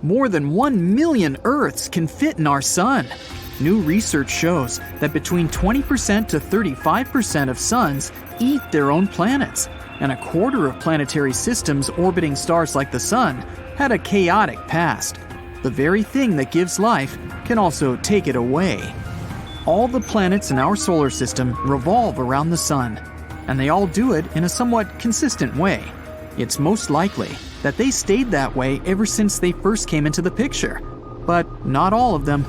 More than 1 million Earths can fit in our sun. New research shows that between 20% to 35% of suns eat their own planets, and a quarter of planetary systems orbiting stars like the sun had a chaotic past. The very thing that gives life can also take it away. All the planets in our solar system revolve around the sun, and they all do it in a somewhat consistent way. It's most likely that they stayed that way ever since they first came into the picture, but not all of them.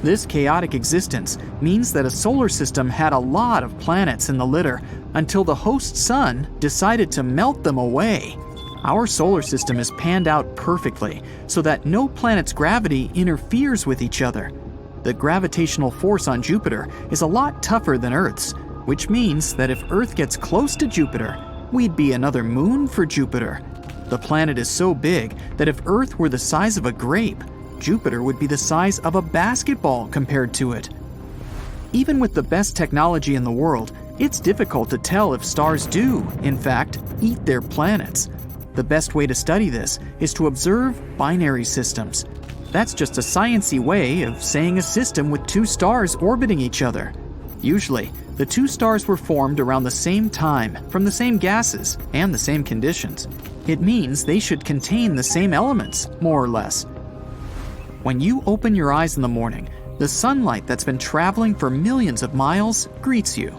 This chaotic existence means that a solar system had a lot of planets in the litter until the host sun decided to melt them away. Our solar system is panned out perfectly so that no planet's gravity interferes with each other. The gravitational force on Jupiter is a lot tougher than Earth's, which means that if Earth gets close to Jupiter, we'd be another moon for Jupiter. The planet is so big that if Earth were the size of a grape, Jupiter would be the size of a basketball compared to it. Even with the best technology in the world, it's difficult to tell if stars do, in fact, eat their planets. The best way to study this is to observe binary systems. That's just a sciencey way of saying a system with two stars orbiting each other. Usually, the two stars were formed around the same time from the same gases and the same conditions. It means they should contain the same elements, more or less. When you open your eyes in the morning, the sunlight that's been traveling for millions of miles greets you.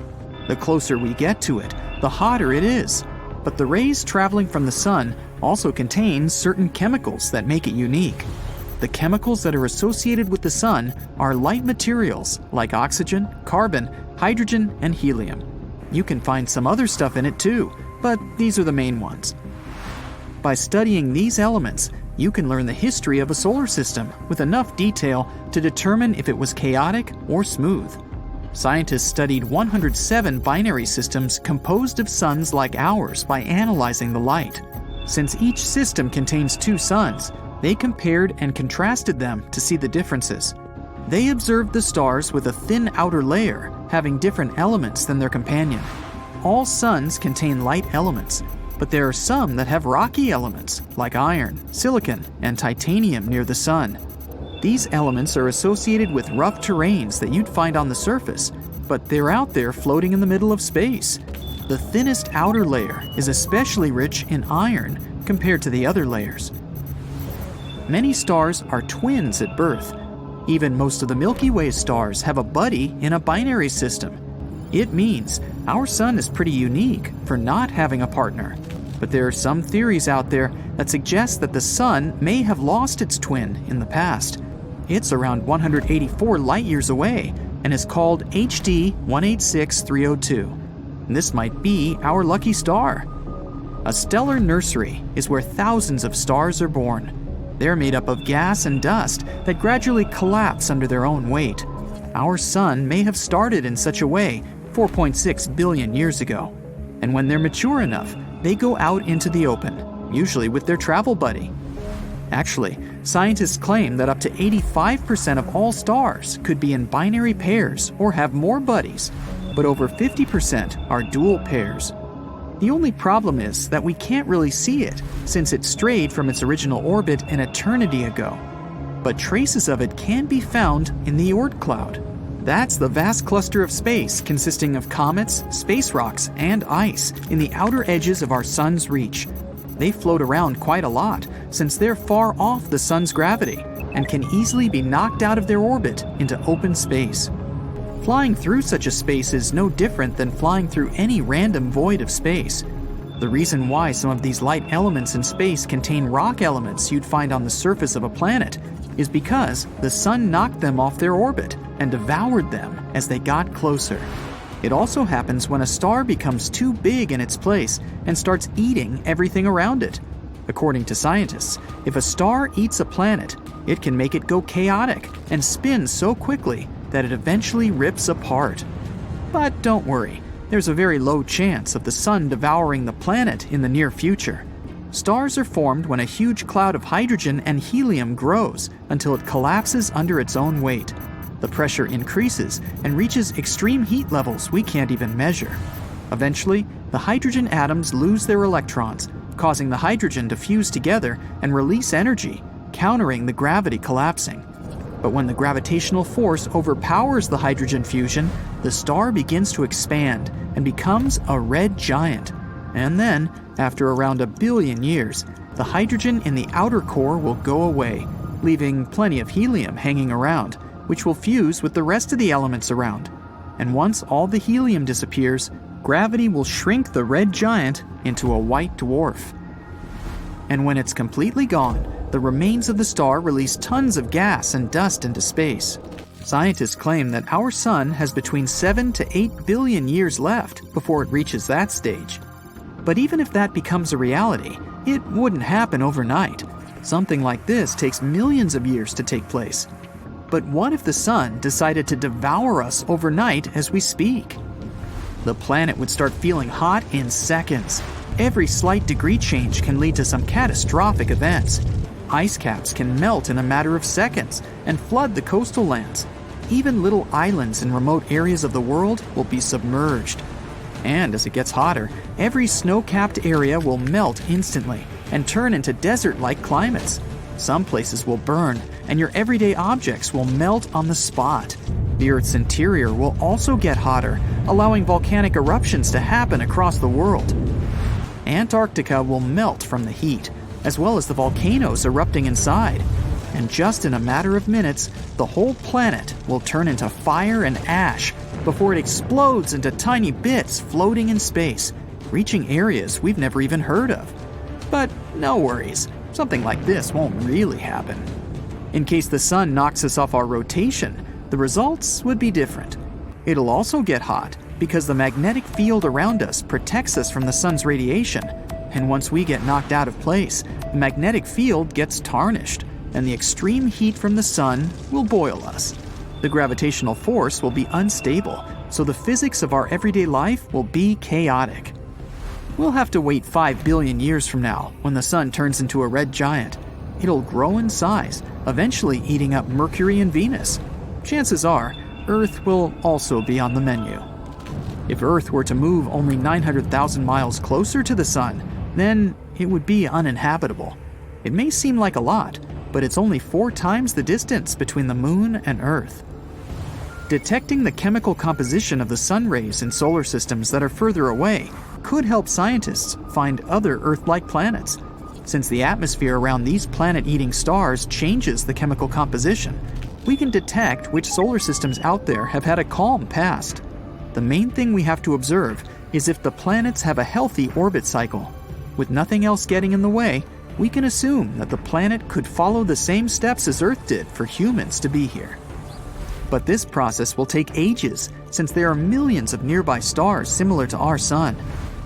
The closer we get to it, the hotter it is. But the rays traveling from the sun also contain certain chemicals that make it unique. The chemicals that are associated with the sun are light materials like oxygen, carbon, hydrogen, and helium. You can find some other stuff in it too, but these are the main ones. By studying these elements, you can learn the history of a solar system with enough detail to determine if it was chaotic or smooth. Scientists studied 107 binary systems composed of suns like ours by analyzing the light. Since each system contains two suns, they compared and contrasted them to see the differences. They observed the stars with a thin outer layer, having different elements than their companion. All suns contain light elements, but there are some that have rocky elements, like iron, silicon, and titanium near the sun. These elements are associated with rough terrains that you'd find on the surface, but they're out there floating in the middle of space. The thinnest outer layer is especially rich in iron compared to the other layers. Many stars are twins at birth. Even most of the Milky Way stars have a buddy in a binary system. It means our sun is pretty unique for not having a partner. But there are some theories out there that suggest that the sun may have lost its twin in the past. It's around 184 light-years away and is called HD 186302. This might be our lucky star. A stellar nursery is where thousands of stars are born. They're made up of gas and dust that gradually collapse under their own weight. Our sun may have started in such a way 4.6 billion years ago. And when they're mature enough, they go out into the open, usually with their travel buddy. Actually, scientists claim that up to 85% of all stars could be in binary pairs or have more buddies, but over 50% are dual pairs. The only problem is that we can't really see it, since it strayed from its original orbit an eternity ago. But traces of it can be found in the Oort cloud. That's the vast cluster of space consisting of comets, space rocks, and ice in the outer edges of our sun's reach. They float around quite a lot, since they're far off the sun's gravity and can easily be knocked out of their orbit into open space. Flying through such a space is no different than flying through any random void of space. The reason why some of these light elements in space contain rock elements you'd find on the surface of a planet is because the sun knocked them off their orbit and devoured them as they got closer. It also happens when a star becomes too big in its place and starts eating everything around it. According to scientists, if a star eats a planet, it can make it go chaotic and spin so quickly that it eventually rips apart. But don't worry, there's a very low chance of the sun devouring the planet in the near future. Stars are formed when a huge cloud of hydrogen and helium grows until it collapses under its own weight. The pressure increases and reaches extreme heat levels we can't even measure. Eventually, the hydrogen atoms lose their electrons, causing the hydrogen to fuse together and release energy. countering the gravity collapsing. But when the gravitational force overpowers the hydrogen fusion, the star begins to expand and becomes a red giant. And then, after around 1 billion years, the hydrogen in the outer core will go away, leaving plenty of helium hanging around, which will fuse with the rest of the elements around. And once all the helium disappears, gravity will shrink the red giant into a white dwarf. And when it's completely gone, the remains of the star release tons of gas and dust into space. Scientists claim that our sun has between 7 to 8 billion years left before it reaches that stage. But even if that becomes a reality, it wouldn't happen overnight. Something like this takes millions of years to take place. But what if the sun decided to devour us overnight as we speak? The planet would start feeling hot in seconds. Every slight degree change can lead to some catastrophic events. Ice caps can melt in a matter of seconds and flood the coastal lands. Even little islands in remote areas of the world will be submerged. And as it gets hotter, every snow-capped area will melt instantly and turn into desert-like climates. Some places will burn, and your everyday objects will melt on the spot. The Earth's interior will also get hotter, allowing volcanic eruptions to happen across the world. Antarctica will melt from the heat, as well as the volcanoes erupting inside. And just in a matter of minutes, the whole planet will turn into fire and ash before it explodes into tiny bits floating in space, reaching areas we've never even heard of. But no worries, something like this won't really happen. In case the sun knocks us off our rotation, the results would be different. It'll also get hot because the magnetic field around us protects us from the sun's radiation. And once we get knocked out of place, the magnetic field gets tarnished, and the extreme heat from the sun will boil us. The gravitational force will be unstable, so the physics of our everyday life will be chaotic. We'll have to wait 5 billion years from now when the sun turns into a red giant. It'll grow in size, eventually eating up Mercury and Venus. Chances are, Earth will also be on the menu. If Earth were to move only 900,000 miles closer to the sun, then it would be uninhabitable. It may seem like a lot, but it's only 4 times the distance between the Moon and Earth. Detecting the chemical composition of the sun rays in solar systems that are further away could help scientists find other Earth-like planets. Since the atmosphere around these planet-eating stars changes the chemical composition, we can detect which solar systems out there have had a calm past. The main thing we have to observe is if the planets have a healthy orbit cycle. With nothing else getting in the way, we can assume that the planet could follow the same steps as Earth did for humans to be here. But this process will take ages, since there are millions of nearby stars similar to our Sun.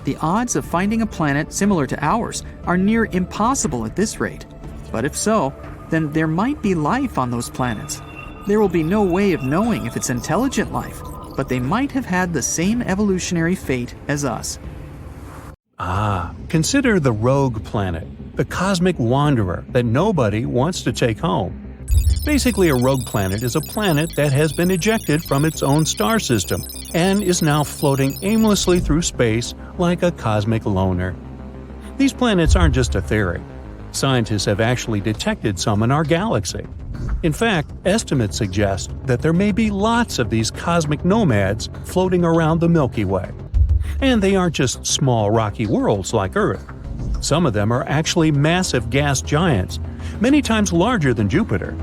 The odds of finding a planet similar to ours are near impossible at this rate. But if so, then there might be life on those planets. There will be no way of knowing if it's intelligent life, but they might have had the same evolutionary fate as us. Consider the rogue planet, the cosmic wanderer that nobody wants to take home. Basically, a rogue planet is a planet that has been ejected from its own star system and is now floating aimlessly through space like a cosmic loner. These planets aren't just a theory. Scientists have actually detected some in our galaxy. In fact, estimates suggest that there may be lots of these cosmic nomads floating around the Milky Way. And they aren't just small rocky worlds like Earth. Some of them are actually massive gas giants, many times larger than Jupiter.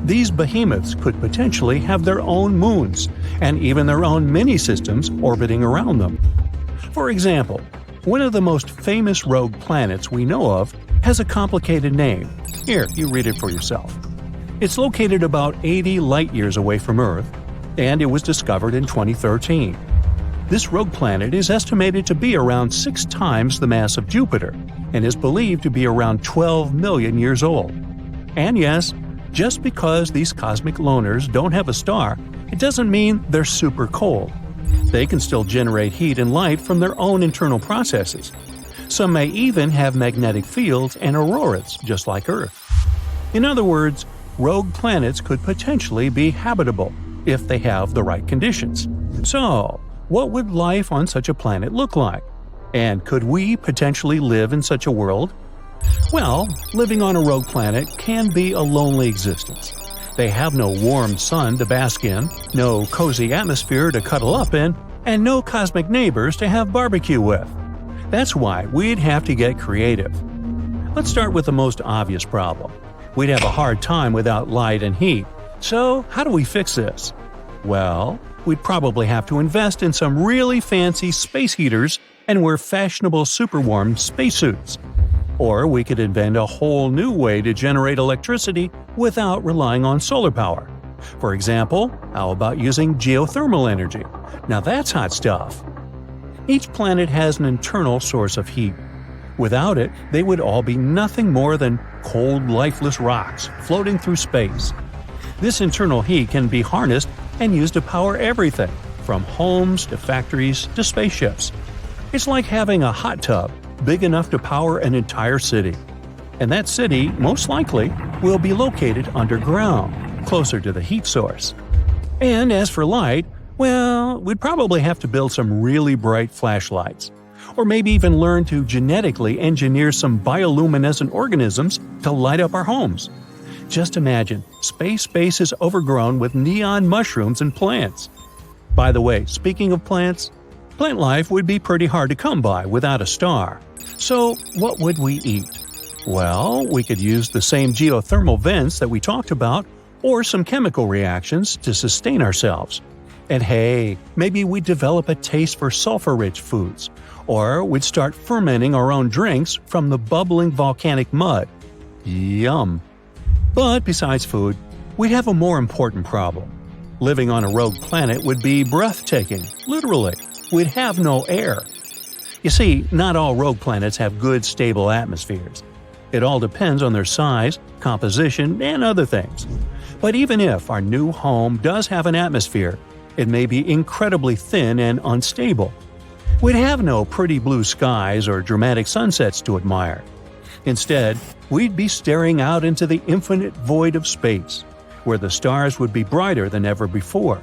These behemoths could potentially have their own moons, and even their own mini-systems orbiting around them. For example, one of the most famous rogue planets we know of has a complicated name. Here, you read it for yourself. It's located about 80 light-years away from Earth, and it was discovered in 2013. This rogue planet is estimated to be around 6 times the mass of Jupiter, and is believed to be around 12 million years old. And yes, just because these cosmic loners don't have a star, it doesn't mean they're super cold. They can still generate heat and light from their own internal processes. Some may even have magnetic fields and auroras, just like Earth. In other words, rogue planets could potentially be habitable if they have the right conditions. So, what would life on such a planet look like? And could we potentially live in such a world? Well, living on a rogue planet can be a lonely existence. They have no warm sun to bask in, no cozy atmosphere to cuddle up in, and no cosmic neighbors to have barbecue with. That's why we'd have to get creative. Let's start with the most obvious problem. We'd have a hard time without light and heat. So, how do we fix this? Well, we'd probably have to invest in some really fancy space heaters and wear fashionable super-warm spacesuits. Or we could invent a whole new way to generate electricity without relying on solar power. For example, how about using geothermal energy? Now that's hot stuff. Each planet has an internal source of heat. Without it, they would all be nothing more than cold, lifeless rocks floating through space. This internal heat can be harnessed and used to power everything, from homes to factories to spaceships. It's like having a hot tub big enough to power an entire city. And that city, most likely, will be located underground, closer to the heat source. And as for light, well, we'd probably have to build some really bright flashlights. Or maybe even learn to genetically engineer some bioluminescent organisms to light up our homes. Just imagine, space is overgrown with neon mushrooms and plants. By the way, speaking of plants, plant life would be pretty hard to come by without a star. So, what would we eat? Well, we could use the same geothermal vents that we talked about, or some chemical reactions to sustain ourselves. And hey, maybe we'd develop a taste for sulfur-rich foods, or we'd start fermenting our own drinks from the bubbling volcanic mud. Yum! But besides food, we'd have a more important problem. Living on a rogue planet would be breathtaking, literally. We'd have no air. You see, not all rogue planets have good, stable atmospheres. It all depends on their size, composition, and other things. But even if our new home does have an atmosphere, it may be incredibly thin and unstable. We'd have no pretty blue skies or dramatic sunsets to admire. Instead, we'd be staring out into the infinite void of space, where the stars would be brighter than ever before.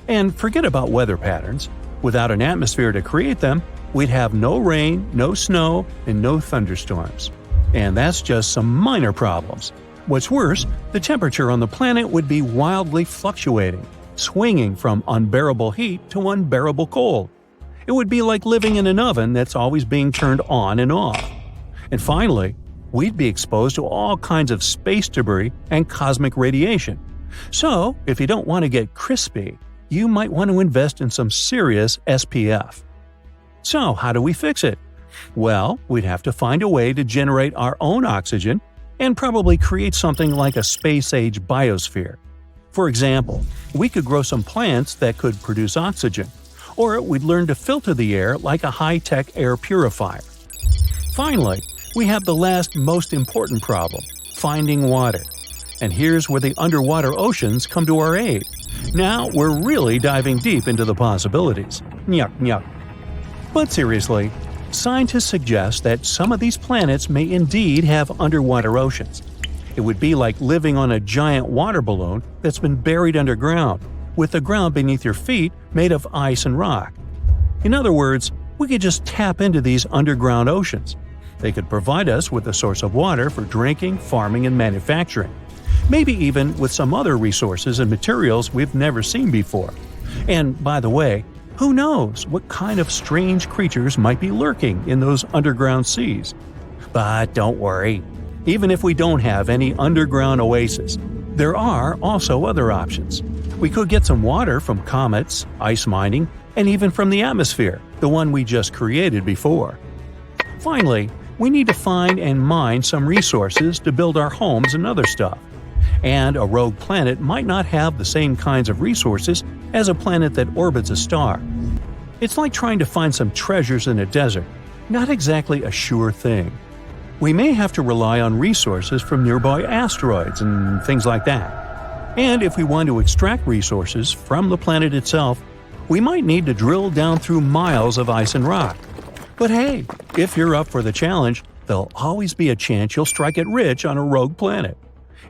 And forget about weather patterns. Without an atmosphere to create them, we'd have no rain, no snow, and no thunderstorms. And that's just some minor problems. What's worse, the temperature on the planet would be wildly fluctuating, swinging from unbearable heat to unbearable cold. It would be like living in an oven that's always being turned on and off. And finally, we'd be exposed to all kinds of space debris and cosmic radiation. So, if you don't want to get crispy, you might want to invest in some serious SPF. So, how do we fix it? Well, we'd have to find a way to generate our own oxygen and probably create something like a space-age biosphere. For example, we could grow some plants that could produce oxygen, or we'd learn to filter the air like a high-tech air purifier. Finally, we have the last most important problem, finding water. And here's where the underwater oceans come to our aid. Now we're really diving deep into the possibilities. Nyuk nyuk. But seriously, scientists suggest that some of these planets may indeed have underwater oceans. It would be like living on a giant water balloon that's been buried underground, with the ground beneath your feet made of ice and rock. In other words, we could just tap into these underground oceans. They could provide us with a source of water for drinking, farming, and manufacturing. Maybe even with some other resources and materials we've never seen before. And by the way, who knows what kind of strange creatures might be lurking in those underground seas? But don't worry. Even if we don't have any underground oasis, there are also other options. We could get some water from comets, ice mining, and even from the atmosphere, the one we just created before. Finally, we need to find and mine some resources to build our homes and other stuff. And a rogue planet might not have the same kinds of resources as a planet that orbits a star. It's like trying to find some treasures in a desert, not exactly a sure thing. We may have to rely on resources from nearby asteroids and things like that. And if we want to extract resources from the planet itself, we might need to drill down through miles of ice and rock. But hey, if you're up for the challenge, there'll always be a chance you'll strike it rich on a rogue planet.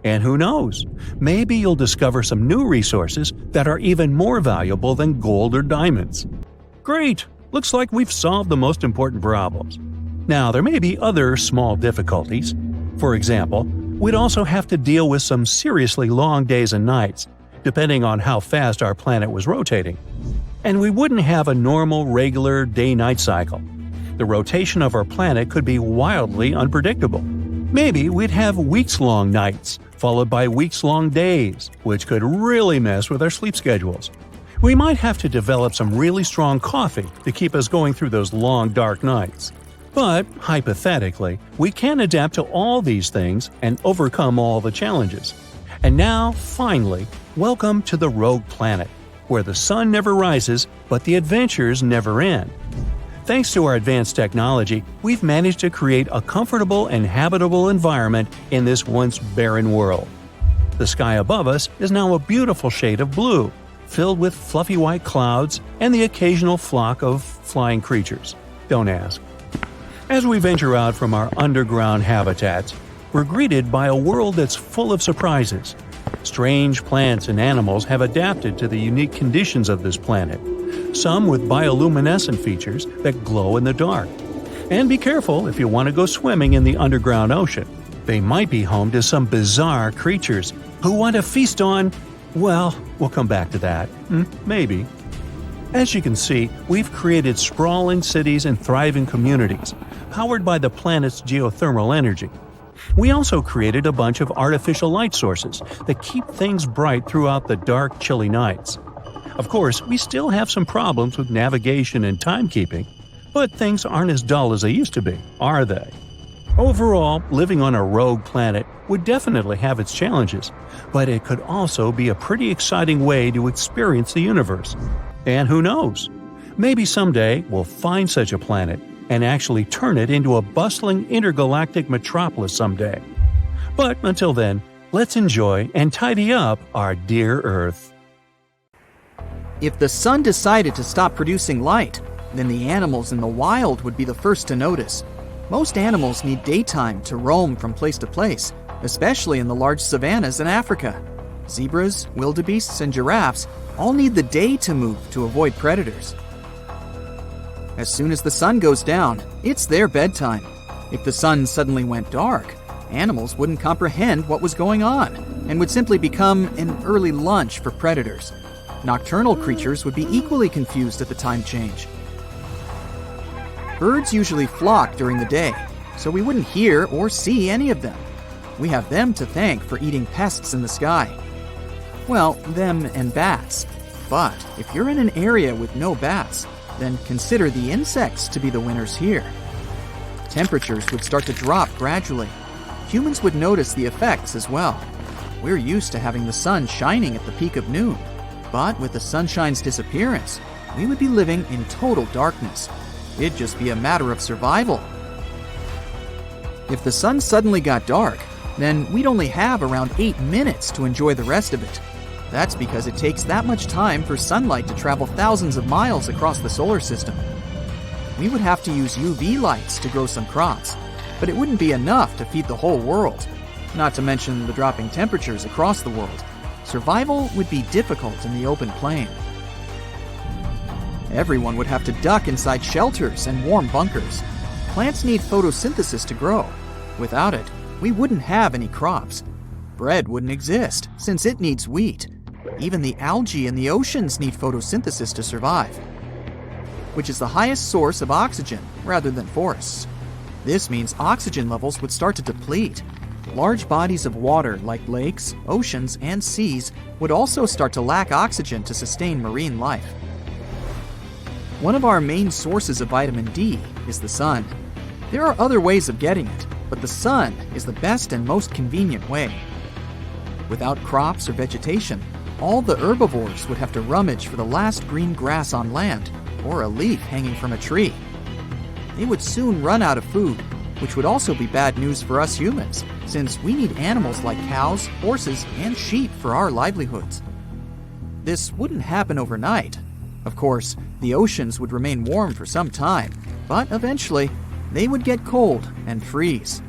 And who knows, maybe you'll discover some new resources that are even more valuable than gold or diamonds. Great! Looks like we've solved the most important problems. Now, there may be other small difficulties. For example, we'd also have to deal with some seriously long days and nights, depending on how fast our planet was rotating. And we wouldn't have a normal, regular day-night cycle. The rotation of our planet could be wildly unpredictable. Maybe we'd have weeks-long nights, followed by weeks-long days, which could really mess with our sleep schedules. We might have to develop some really strong coffee to keep us going through those long, dark nights. But, hypothetically, we can adapt to all these things and overcome all the challenges. And now, finally, welcome to the rogue planet, where the sun never rises, but the adventures never end. Thanks to our advanced technology, we've managed to create a comfortable and habitable environment in this once barren world. The sky above us is now a beautiful shade of blue, filled with fluffy white clouds and the occasional flock of flying creatures. Don't ask. As we venture out from our underground habitats, we're greeted by a world that's full of surprises. Strange plants and animals have adapted to the unique conditions of this planet, some with bioluminescent features that glow in the dark. And be careful if you want to go swimming in the underground ocean. They might be home to some bizarre creatures who want to feast on, well, we'll come back to that. Maybe. As you can see, we've created sprawling cities and thriving communities, powered by the planet's geothermal energy. We also created a bunch of artificial light sources that keep things bright throughout the dark, chilly nights. Of course, we still have some problems with navigation and timekeeping, but things aren't as dull as they used to be, are they? Overall, living on a rogue planet would definitely have its challenges, but it could also be a pretty exciting way to experience the universe. And who knows? Maybe someday we'll find such a planet and actually turn it into a bustling intergalactic metropolis someday. But until then, let's enjoy and tidy up our dear Earth. If the sun decided to stop producing light, then the animals in the wild would be the first to notice. Most animals need daytime to roam from place to place, especially in the large savannas in Africa. Zebras, wildebeests, and giraffes all need the day to move to avoid predators. As soon as the sun goes down, it's their bedtime. If the sun suddenly went dark, animals wouldn't comprehend what was going on and would simply become an early lunch for predators. Nocturnal creatures would be equally confused at the time change. Birds usually flock during the day, so we wouldn't hear or see any of them. We have them to thank for eating pests in the sky. Well, them and bats. But if you're in an area with no bats, then consider the insects to be the winners here. Temperatures would start to drop gradually. Humans would notice the effects as well. We're used to having the sun shining at the peak of noon, but with the sunshine's disappearance, we would be living in total darkness. It'd just be a matter of survival. If the sun suddenly got dark, then we'd only have around 8 minutes to enjoy the rest of it. That's because it takes that much time for sunlight to travel thousands of miles across the solar system. We would have to use UV lights to grow some crops, but it wouldn't be enough to feed the whole world, not to mention the dropping temperatures across the world. Survival would be difficult in the open plain. Everyone would have to duck inside shelters and warm bunkers. Plants need photosynthesis to grow. Without it, we wouldn't have any crops. Bread wouldn't exist, since it needs wheat. Even the algae in the oceans need photosynthesis to survive, which is the highest source of oxygen rather than forests. This means oxygen levels would start to deplete. Large bodies of water like lakes, oceans, and seas would also start to lack oxygen to sustain marine life. One of our main sources of vitamin D is the sun. There are other ways of getting it, but the sun is the best and most convenient way. Without crops or vegetation, all the herbivores would have to rummage for the last green grass on land or a leaf hanging from a tree. They would soon run out of food, which would also be bad news for us humans, since we need animals like cows, horses, and sheep for our livelihoods. This wouldn't happen overnight. Of course, the oceans would remain warm for some time, but eventually, they would get cold and freeze.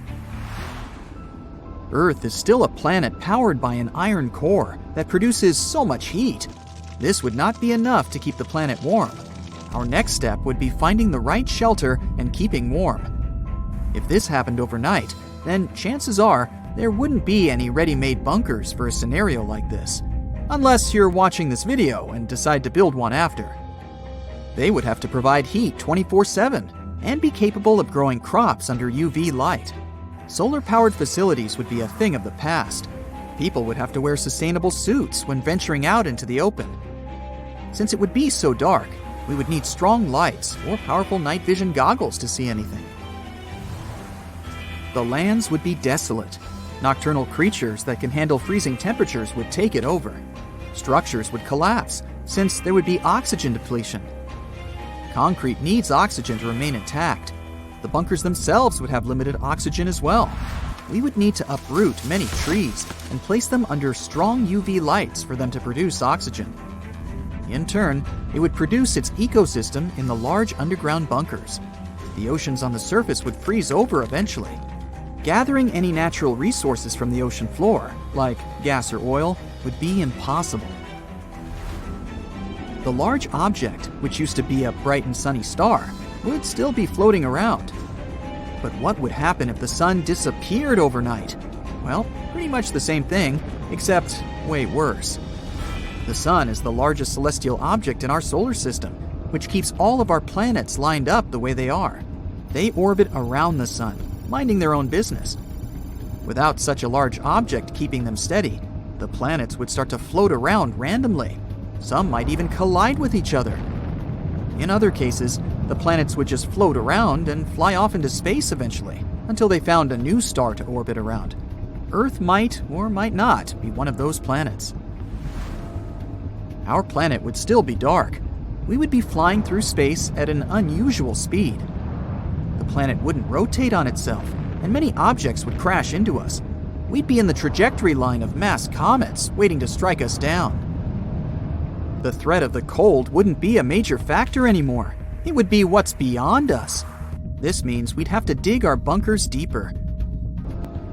Earth is still a planet powered by an iron core that produces so much heat. This would not be enough to keep the planet warm. Our next step would be finding the right shelter and keeping warm. If this happened overnight, then chances are there wouldn't be any ready-made bunkers for a scenario like this, unless you're watching this video and decide to build one after. They would have to provide heat 24/7 and be capable of growing crops under UV light. Solar-powered facilities would be a thing of the past. People would have to wear sustainable suits when venturing out into the open. Since it would be so dark, we would need strong lights or powerful night vision goggles to see anything. The lands would be desolate. Nocturnal creatures that can handle freezing temperatures would take it over. Structures would collapse, since there would be oxygen depletion. Concrete needs oxygen to remain intact. The bunkers themselves would have limited oxygen as well. We would need to uproot many trees and place them under strong UV lights for them to produce oxygen. In turn, it would produce its ecosystem in the large underground bunkers. The oceans on the surface would freeze over eventually. Gathering any natural resources from the ocean floor, like gas or oil, would be impossible. The large object, which used to be a bright and sunny star, would still be floating around. But what would happen if the sun disappeared overnight? Well, pretty much the same thing, except way worse. The sun is the largest celestial object in our solar system, which keeps all of our planets lined up the way they are. They orbit around the sun, minding their own business. Without such a large object keeping them steady, the planets would start to float around randomly. Some might even collide with each other. In other cases, the planets would just float around and fly off into space eventually, until they found a new star to orbit around. Earth might or might not be one of those planets. Our planet would still be dark. We would be flying through space at an unusual speed. The planet wouldn't rotate on itself, and many objects would crash into us. We'd be in the trajectory line of mass comets waiting to strike us down. The threat of the cold wouldn't be a major factor anymore. It would be what's beyond us. This means we'd have to dig our bunkers deeper.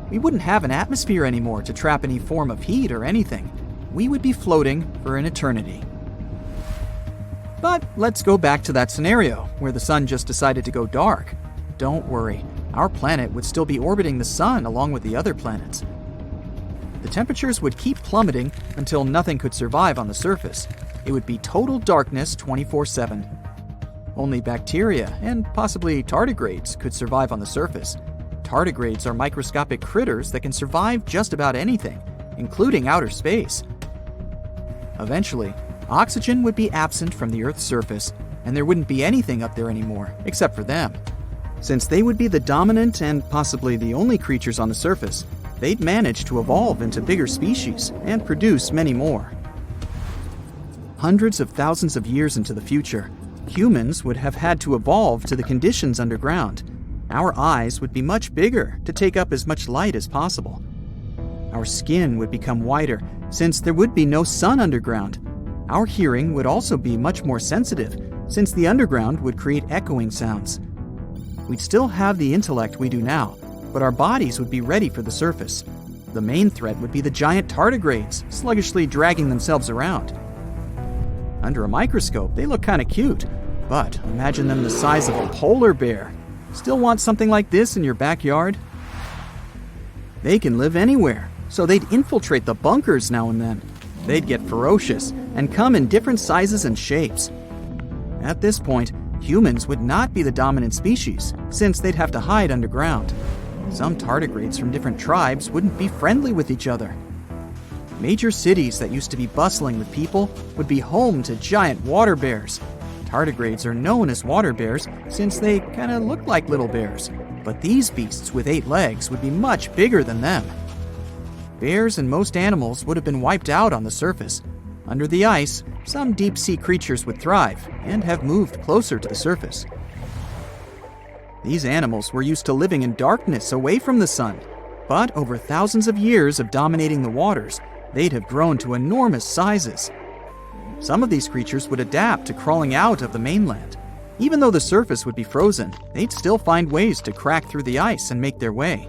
We wouldn't have an atmosphere anymore to trap any form of heat or anything. We would be floating for an eternity. But let's go back to that scenario where the sun just decided to go dark. Don't worry, our planet would still be orbiting the sun along with the other planets. The temperatures would keep plummeting until nothing could survive on the surface. It would be total darkness 24/7. Only bacteria and possibly tardigrades could survive on the surface. Tardigrades are microscopic critters that can survive just about anything, including outer space. Eventually, oxygen would be absent from the Earth's surface, and there wouldn't be anything up there anymore, except for them. Since they would be the dominant and possibly the only creatures on the surface, they'd manage to evolve into bigger species and produce many more. Hundreds of thousands of years into the future, humans would have had to evolve to the conditions underground. Our eyes would be much bigger to take up as much light as possible. Our skin would become whiter since there would be no sun underground. Our hearing would also be much more sensitive since the underground would create echoing sounds. We'd still have the intellect we do now, but our bodies would be ready for the surface. The main threat would be the giant tardigrades sluggishly dragging themselves around. Under a microscope, they look kind of cute, but imagine them the size of a polar bear. Still want something like this in your backyard? They can live anywhere, so they'd infiltrate the bunkers now and then. They'd get ferocious and come in different sizes and shapes. At this point, humans would not be the dominant species, since they'd have to hide underground. Some tardigrades from different tribes wouldn't be friendly with each other. Major cities that used to be bustling with people would be home to giant water bears. Tardigrades are known as water bears since they kind of look like little bears, but these beasts with 8 legs would be much bigger than them. Bears and most animals would have been wiped out on the surface. Under the ice, some deep-sea creatures would thrive and have moved closer to the surface. These animals were used to living in darkness away from the sun, but over thousands of years of dominating the waters, they'd have grown to enormous sizes. Some of these creatures would adapt to crawling out of the mainland. Even though the surface would be frozen, they'd still find ways to crack through the ice and make their way.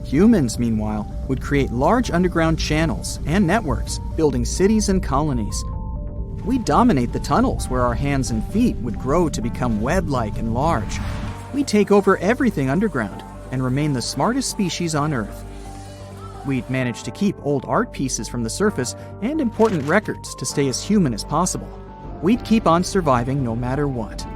Humans, meanwhile, would create large underground channels and networks, building cities and colonies. We'd dominate the tunnels where our hands and feet would grow to become web-like and large. We'd take over everything underground, and remain the smartest species on Earth. We'd manage to keep old art pieces from the surface and important records to stay as human as possible. We'd keep on surviving no matter what.